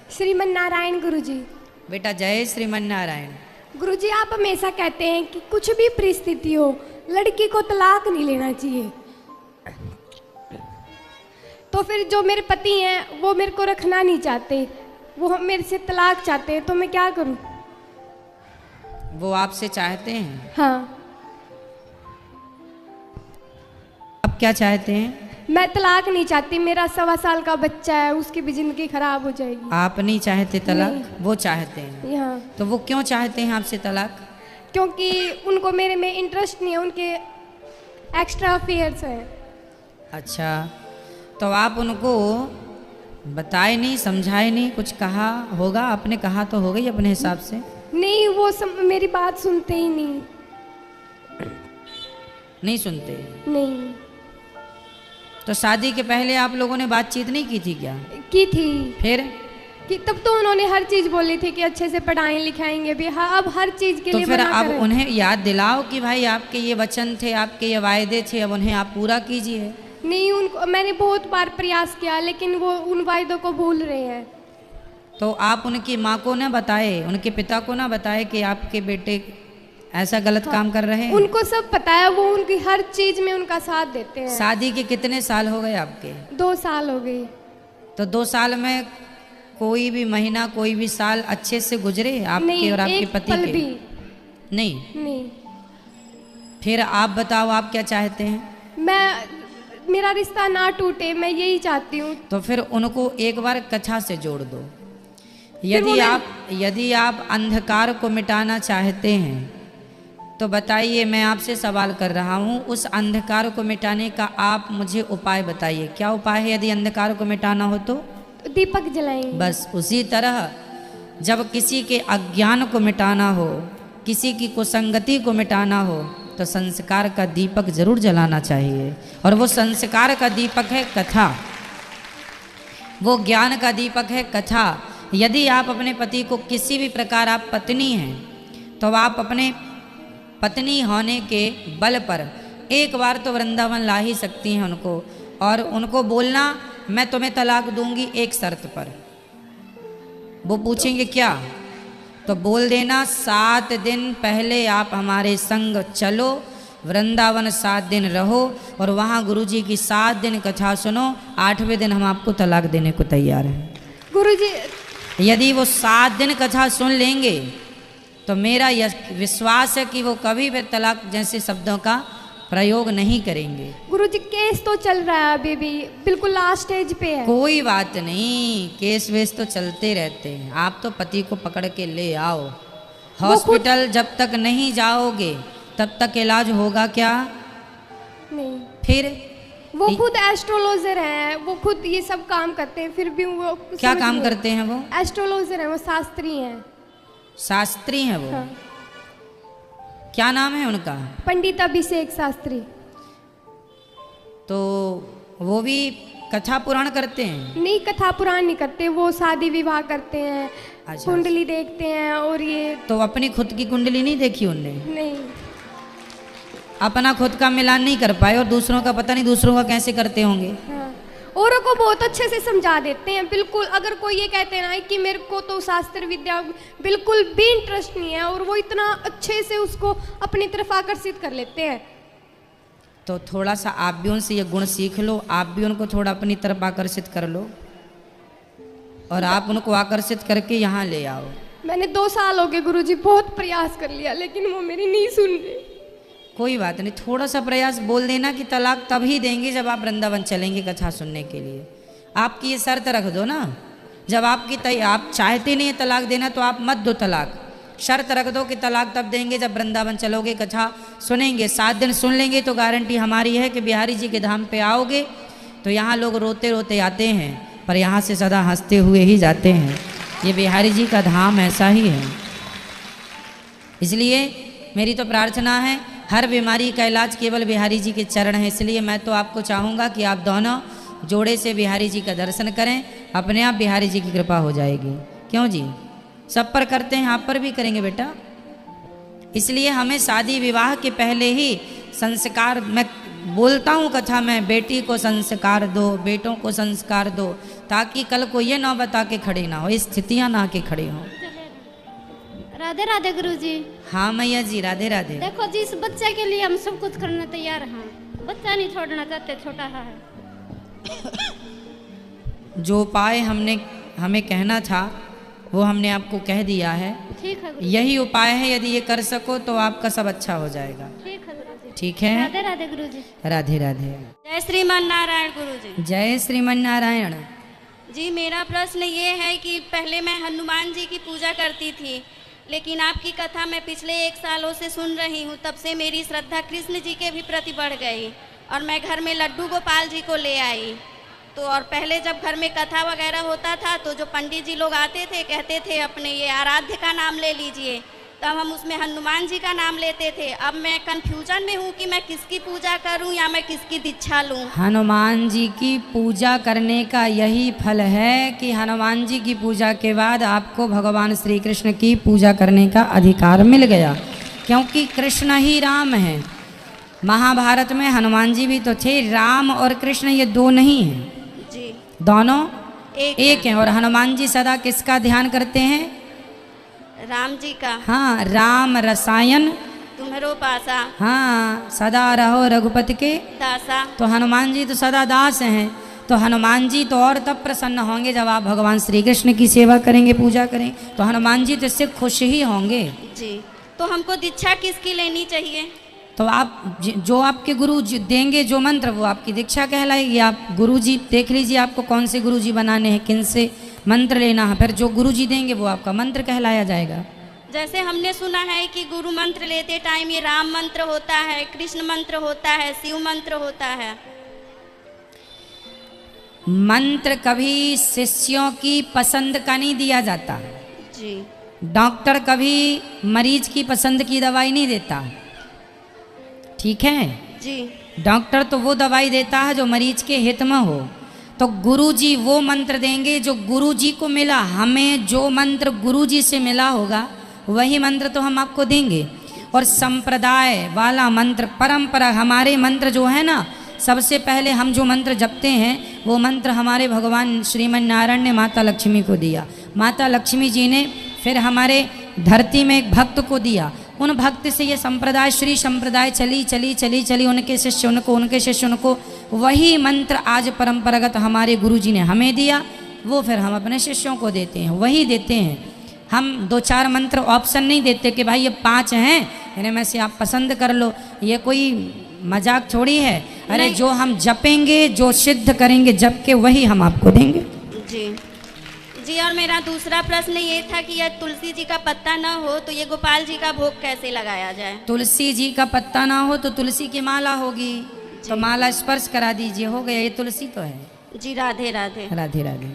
श्रीमन नारायण गुरुजी। बेटा जय श्रीमन नारायण। गुरुजी, आप हमेशा कहते हैं कि कुछ भी परिस्थिति हो लड़की को तलाक नहीं लेना चाहिए, तो फिर जो मेरे पति हैं वो मेरे को रखना नहीं चाहते, वो मेरे से तलाक चाहते हैं, तो मैं क्या करूं? वो आपसे चाहते हैं? हाँ। आप क्या चाहते हैं? मैं तलाक नहीं चाहती, मेरा 1.25 साल का बच्चा है, उसकी भी जिंदगी खराब हो जाएगी। आप नहीं चाहते तलाक? नहीं। वो चाहते हैं। हाँ। तो वो क्यों चाहते हैं आपसे तलाक? क्योंकि उनको मेरे में इंटरेस्ट नहीं है, उनके एक्स्ट्रा अफेयर्स हैं। अच्छा, तो आप उनको बताए नहीं, समझाए नहीं, कुछ कहा होगा? आपने कहा तो हो गई अपने हिसाब से। नहीं, वो मेरी बात सुनते ही नहीं। नहीं सुनते? नहीं। तो शादी के पहले आप लोगों ने बातचीत नहीं की थी क्या? की थी। फिर? कि तब तो उन्होंने हर चीज बोली थी कि अच्छे से पढ़ाएं लिखाएंगे भी। हाँ, अब हर चीज के तो लिए फिर मना अब करें। उन्हें याद दिलाओ कि भाई आपके ये वचन थे, आपके ये वायदे थे, अब उन्हें आप पूरा कीजिए। नहीं, उनको मैंने बहुत बार प्रयास किया, लेकिन वो उन वायदों को भूल रहे हैं। तो आप उनकी माँ को ना बताए, उनके पिता को ना बताए कि आपके बेटे ऐसा गलत काम कर रहे हैं? उनको सब पता है, वो उनकी हर चीज में उनका साथ देते हैं। शादी के कितने साल हो गए आपके? 2 साल हो गए। तो 2 साल में कोई भी महीना, कोई भी साल अच्छे से गुजरे आपके और आपके पति के? भी नहीं। फिर आप बताओ, आप क्या चाहते हैं? मेरा रिश्ता ना टूटे, मैं यही चाहती हूँ। तो फिर उनको एक बार कथा से जोड़ दो। यदि आप अंधकार को मिटाना चाहते हैं तो बताइए, मैं आपसे सवाल कर रहा हूँ, उस अंधकार को मिटाने का आप मुझे उपाय बताइए। क्या उपाय है यदि अंधकार को मिटाना हो तो? दीपक जलाएंगे। बस उसी तरह जब किसी के अज्ञान को मिटाना हो, किसी की कुसंगति को मिटाना हो, तो संस्कार का दीपक जरूर जलाना चाहिए। और वो संस्कार का दीपक है कथा, वो ज्ञान का दीपक है कथा। यदि आप अपने पति को किसी भी प्रकार, आप पत्नी हैं तो आप अपने पत्नी होने के बल पर एक बार तो वृंदावन ला ही सकती हैं उनको, और उनको बोलना मैं तुम्हें तलाक दूंगी एक शर्त पर। वो पूछेंगे क्या, तो बोल देना 7 दिन पहले आप हमारे संग चलो, वृंदावन 7 दिन रहो और वहाँ गुरुजी की 7 दिन कथा सुनो, 8वें दिन हम आपको तलाक देने को तैयार हैं। गुरुजी, यदि वो 7 दिन कथा सुन लेंगे तो मेरा यह विश्वास है कि वो कभी भी तलाक जैसे शब्दों का प्रयोग नहीं करेंगे। गुरुजी, केस तो चल रहा है अभी भी, बिल्कुल लास्ट स्टेज पे है। कोई बात नहीं, केस वेस तो चलते रहते हैं। आप तो पति को पकड़ के ले आओ। हॉस्पिटल जब तक नहीं जाओगे तब तक इलाज होगा क्या? नहीं। फिर वो खुद एस्ट्रोलॉजर हैं, वो खुद ये सब काम करते हैं, फिर भी वो क्या काम करते हैं? वो एस्ट्रोलॉजर हैं, वो शास्त्री हैं। शास्त्री हैं वो? हाँ। क्या नाम है उनका? पंडित अभिषेक शास्त्री। तो वो भी कथा पुराण करते हैं? नहीं, कथा पुराण नहीं करते, वो शादी विवाह करते हैं। अच्छा, कुंडली देखते हैं और ये। तो अपनी खुद की कुंडली नहीं देखी उनने? नहीं। अपना खुद का मिलान नहीं कर पाए और दूसरों का पता नहीं दूसरों का कैसे करते होंगे। हाँ। औरों को बहुत अच्छे से समझा देते हैं। बिल्कुल, अगर कोई ये कहते हैं ना कि मेरे को तो शास्त्र विद्या बिल्कुल भी इंटरेस्ट नहीं है, और वो इतना अच्छे से उसको अपनी तरफ आकर्षित कर लेते हैं। तो थोड़ा सा आप भी उनसे ये गुण सीख लो, आप भी उनको थोड़ा अपनी तरफ आकर्षित कर लो और आप उनको आकर्षित करके यहाँ ले आओ। मैंने 2 साल हो गए गुरुजी, बहुत प्रयास कर लिया, लेकिन वो मेरी नहीं सुन रहे। कोई बात नहीं, थोड़ा सा प्रयास बोल देना कि तलाक तभी देंगे जब आप वृंदावन चलेंगे कथा सुनने के लिए। आपकी ये शर्त रख दो ना, जब आप चाहते नहीं है तलाक देना तो आप मत दो तलाक। शर्त रख दो कि तलाक तब देंगे जब वृंदावन चलोगे, कथा सुनेंगे, 7 दिन सुन लेंगे तो गारंटी हमारी है कि बिहारी जी के धाम पे आओगे तो यहाँ लोग रोते रोते आते हैं, पर यहाँ से सदा हंसते हुए ही जाते हैं। ये बिहारी जी का धाम ऐसा ही है। इसलिए मेरी तो प्रार्थना है, हर बीमारी का इलाज केवल बिहारी जी के चरण है। इसलिए मैं तो आपको चाहूँगा कि आप दोनों जोड़े से बिहारी जी का दर्शन करें, अपने आप बिहारी जी की कृपा हो जाएगी। क्यों जी? सब पर करते हैं, आप पर भी करेंगे बेटा। इसलिए हमें शादी विवाह के पहले ही संस्कार, मैं बोलता हूँ कथा में, बेटी को संस्कार दो, बेटों को संस्कार दो, ताकि कल को ये ना बता के खड़े ना हो, स्थितियाँ ना के खड़े हों। राधे राधे गुरुजी। हाँ मैया जी, राधे राधे। देखो जी, इस बच्चे के लिए हम सब कुछ करने तैयार हैं, बच्चा नहीं छोड़ना चाहते, छोटा है। जो उपाय हमें कहना था वो हमने आपको कह दिया है। ठीक है गुरुजी। यही उपाय है, यदि ये कर सको तो आपका सब अच्छा हो जाएगा। ठीक है गुरुजी। ठीक है, राधे राधे गुरुजी। राधे राधे। जय श्रीमान नारायण गुरुजी। जय श्रीमन नारायण। जी, मेरा प्रश्न ये है कि पहले मैं हनुमान जी की पूजा करती थी, लेकिन आपकी कथा मैं पिछले 1 सालों से सुन रही हूँ, तब से मेरी श्रद्धा कृष्ण जी के भी प्रति बढ़ गई और मैं घर में लड्डू गोपाल जी को ले आई। तो और पहले जब घर में कथा वगैरह होता था तो जो पंडित जी लोग आते थे, कहते थे अपने ये आराध्य का नाम ले लीजिए, तब हम उसमें हनुमान जी का नाम लेते थे। अब मैं कंफ्यूजन में हूँ कि मैं किसकी पूजा करूँ या मैं किसकी दीक्षा लूँ। हनुमान जी की पूजा करने का यही फल है कि हनुमान जी की पूजा के बाद आपको भगवान श्री कृष्ण की पूजा करने का अधिकार मिल गया, क्योंकि कृष्ण ही राम है। महाभारत में हनुमान जी भी तो थे, राम और कृष्ण ये दो नहीं हैं, जी दोनों एक हैं। और हनुमान जी सदा किसका ध्यान करते हैं? राम जी का। हाँ, राम रसायन तुम्हारो पासा हाँ सदा रहो रघुपति के दासा। तो हनुमान जी तो सदा दास हैं। तो हनुमान जी तो और तब प्रसन्न होंगे जब आप भगवान श्री कृष्ण की सेवा करेंगे, पूजा करें, तो हनुमान जी तो इससे खुश ही होंगे। जी, तो हमको दीक्षा किसकी लेनी चाहिए? तो आप जो आपके गुरु जी देंगे जो मंत्र, वो आपकी दीक्षा कहलाएगी। आप गुरु जी देख लीजिए आपको कौन से गुरु जी बनाने हैं, किन से मंत्र लेना है, फिर जो गुरु जी देंगे वो आपका मंत्र कहलाया जाएगा। जैसे हमने सुना है कि गुरु मंत्र लेते टाइम ये राम मंत्र होता है, कृष्ण मंत्र होता है, शिव मंत्र होता है। मंत्र कभी शिष्यों की पसंद का नहीं दिया जाता। जी। डॉक्टर कभी मरीज की पसंद की दवाई नहीं देता, ठीक है? जी। डॉक्टर तो वो दवाई देता है जो मरीज के हित में हो। तो गुरु जी वो मंत्र देंगे जो गुरु जी को मिला। हमें जो मंत्र गुरु जी से मिला होगा वही मंत्र तो हम आपको देंगे। और संप्रदाय वाला मंत्र, परंपरा, हमारे मंत्र जो है ना, सबसे पहले हम जो मंत्र जपते हैं वो मंत्र हमारे भगवान श्रीमन नारायण ने माता लक्ष्मी को दिया। माता लक्ष्मी जी ने फिर हमारे धरती में एक भक्त को दिया। उन भक्त से ये संप्रदाय, श्री संप्रदाय चली चली चली चली, उनके शिष्य उनको, उनके शिष्य उनको, वही मंत्र आज परंपरागत हमारे गुरुजी ने हमें दिया, वो फिर हम अपने शिष्यों को देते हैं, वही देते हैं। हम 2-4 मंत्र ऑप्शन नहीं देते कि भाई ये 5 हैं, इन्हें में से आप पसंद कर लो। ये कोई मजाक थोड़ी है। अरे जो हम जपेंगे, जो सिद्ध करेंगे जप के, वही हम आपको देंगे। जी जी। और मेरा दूसरा प्रश्न ये था कि यदि तुलसी जी का पत्ता न हो तो ये गोपाल जी का भोग कैसे लगाया जाए? तुलसी जी का पत्ता ना हो तो तुलसी की माला होगी, तो माला स्पर्श करा दीजिए, हो गया। ये तुलसी तो है। जी, राधे राधे। राधे राधे।